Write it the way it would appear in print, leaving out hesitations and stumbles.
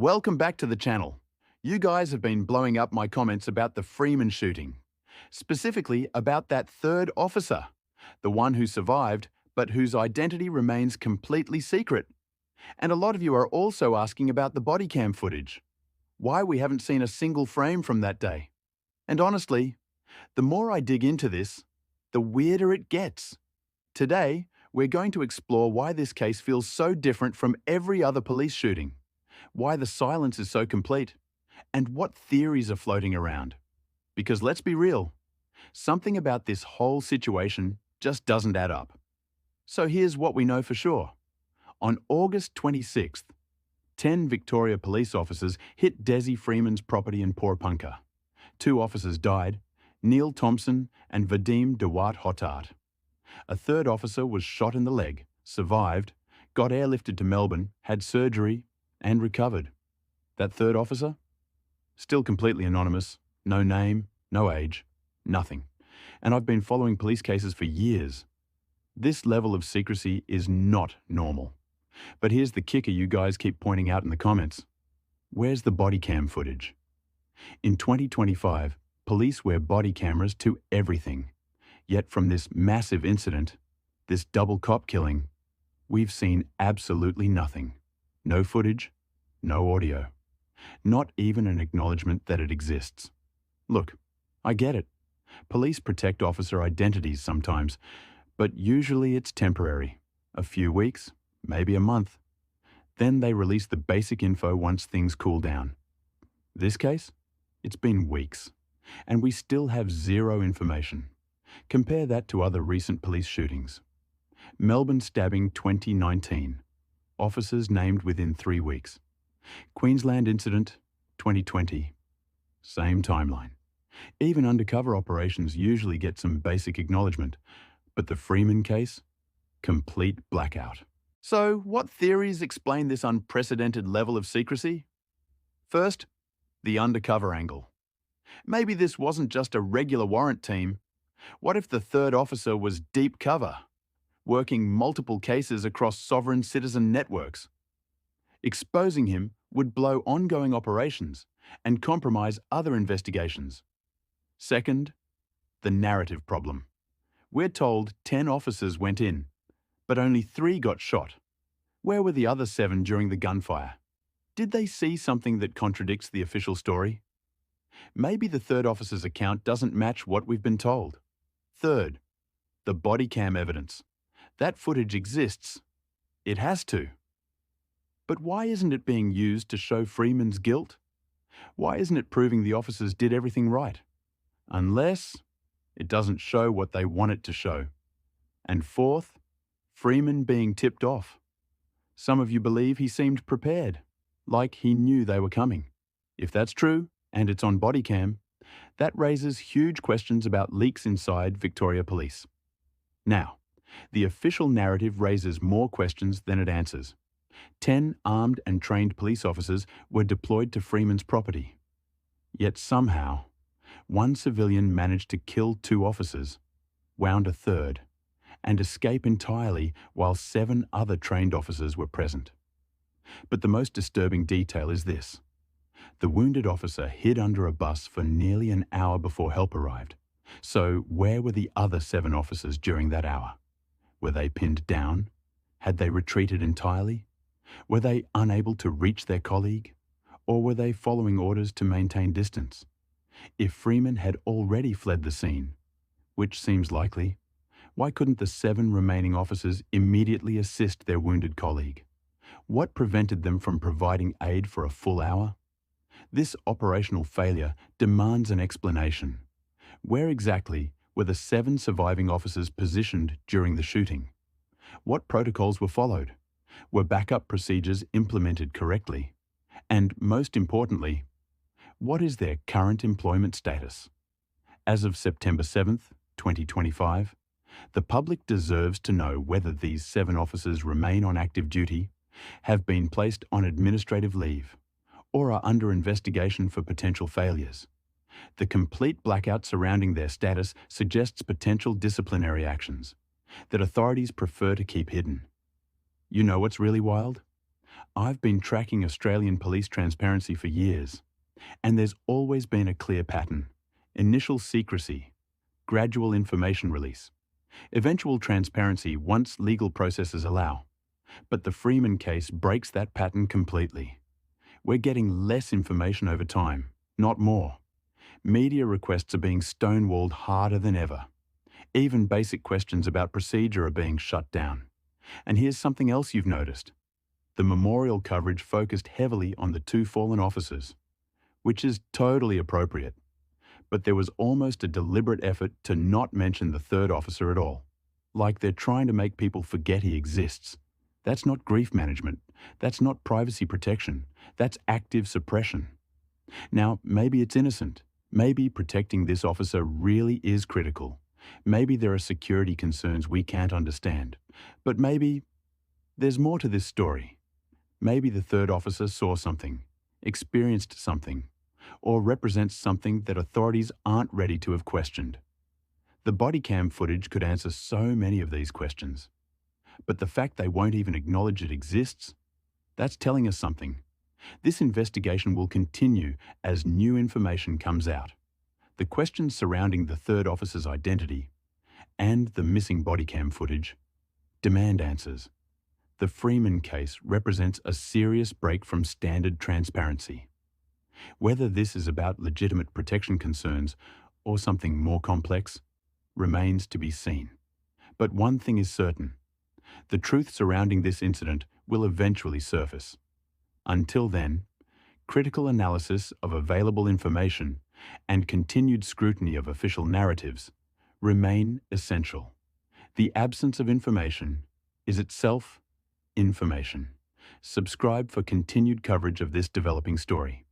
Welcome back to the channel. You guys have been blowing up my comments about the Freeman shooting, specifically about that third officer, the one who survived but whose identity remains completely secret. And a lot of you are also asking about the body cam footage, why we haven't seen a single frame from that day. And honestly, the more I dig into this, the weirder it gets. Today, we're going to explore why this case feels so different from every other police shooting, why the silence is so complete, and what theories are floating around. Because let's be real, something about this whole situation just doesn't add up. So here's what we know for sure. On August 26th, 10 Victoria police officers hit Desi Freeman's property in Porepunkah. 2 officers died, Neil Thompson and Vadim Dewat Hotart. A third officer was shot in the leg, survived, got airlifted to Melbourne, had surgery, and recovered. That third officer? Still completely anonymous, no name, no age, nothing. And I've been following police cases for years. This level of secrecy is not normal. But here's the kicker you guys keep pointing out in the comments. Where's the body cam footage? In 2025, police wear body cameras to everything. Yet from this massive incident, this double cop killing, we've seen absolutely nothing. No footage, no audio. Not even an acknowledgement that it exists. Look, I get it. Police protect officer identities sometimes, but usually it's temporary. A few weeks, maybe a month. Then they release the basic info once things cool down. This case? It's been weeks, and we still have zero information. Compare that to other recent police shootings. Melbourne stabbing 2019. Officers named within 3 weeks. Queensland incident 2020. Same timeline. Even undercover operations usually get some basic acknowledgement, but the Freeman case? Complete blackout. So, what theories explain this unprecedented level of secrecy? First, the undercover angle. Maybe this wasn't just a regular warrant team. What if the third officer was deep cover, working multiple cases across sovereign citizen networks? Exposing him would blow ongoing operations and compromise other investigations. Second, the narrative problem. We're told 10 officers went in, but only 3 got shot. Where were the other 7 during the gunfire? Did they see something that contradicts the official story? Maybe the third officer's account doesn't match what we've been told. Third, the body cam evidence. That footage exists. It has to. But why isn't it being used to show Freeman's guilt? Why isn't it proving the officers did everything right? Unless it doesn't show what they want it to show. And fourth, Freeman being tipped off. Some of you believe he seemed prepared, like he knew they were coming. If that's true, and it's on body cam, that raises huge questions about leaks inside Victoria Police. Now, the official narrative raises more questions than it answers. 10 armed and trained police officers were deployed to Freeman's property. Yet somehow, one civilian managed to kill 2 officers, wound a third, and escape entirely while 7 other trained officers were present. But the most disturbing detail is this. The wounded officer hid under a bus for nearly an hour before help arrived. So where were the other 7 officers during that hour? Were they pinned down? Had they retreated entirely? Were they unable to reach their colleague? Or were they following orders to maintain distance? If Freeman had already fled the scene, which seems likely, why couldn't the 7 remaining officers immediately assist their wounded colleague? What prevented them from providing aid for a full hour? This operational failure demands an explanation. Where exactly were the 7 surviving officers positioned during the shooting? What protocols were followed? Were backup procedures implemented correctly? And most importantly, what is their current employment status? As of September 7th, 2025, the public deserves to know whether these 7 officers remain on active duty, have been placed on administrative leave, or are under investigation for potential failures. The complete blackout surrounding their status suggests potential disciplinary actions that authorities prefer to keep hidden. You know what's really wild? I've been tracking Australian police transparency for years, and there's always been a clear pattern. Initial secrecy, gradual information release, eventual transparency once legal processes allow. But the Freeman case breaks that pattern completely. We're getting less information over time, not more. Media requests are being stonewalled harder than ever. Even basic questions about procedure are being shut down. And here's something else you've noticed. The memorial coverage focused heavily on the two fallen officers, which is totally appropriate. But there was almost a deliberate effort to not mention the third officer at all. Like they're trying to make people forget he exists. That's not grief management. That's not privacy protection. That's active suppression. Now, maybe it's innocent. Maybe protecting this officer really is critical. Maybe there are security concerns we can't understand. But maybe there's more to this story. Maybe the third officer saw something, experienced something, or represents something that authorities aren't ready to have questioned. The bodycam footage could answer so many of these questions. But the fact they won't even acknowledge it exists, that's telling us something. This investigation will continue as new information comes out. The questions surrounding the third officer's identity and the missing bodycam footage demand answers. The Freeman case represents a serious break from standard transparency. Whether this is about legitimate protection concerns or something more complex remains to be seen. But one thing is certain. The truth surrounding this incident will eventually surface. Until then, critical analysis of available information and continued scrutiny of official narratives remain essential. The absence of information is itself information. Subscribe for continued coverage of this developing story.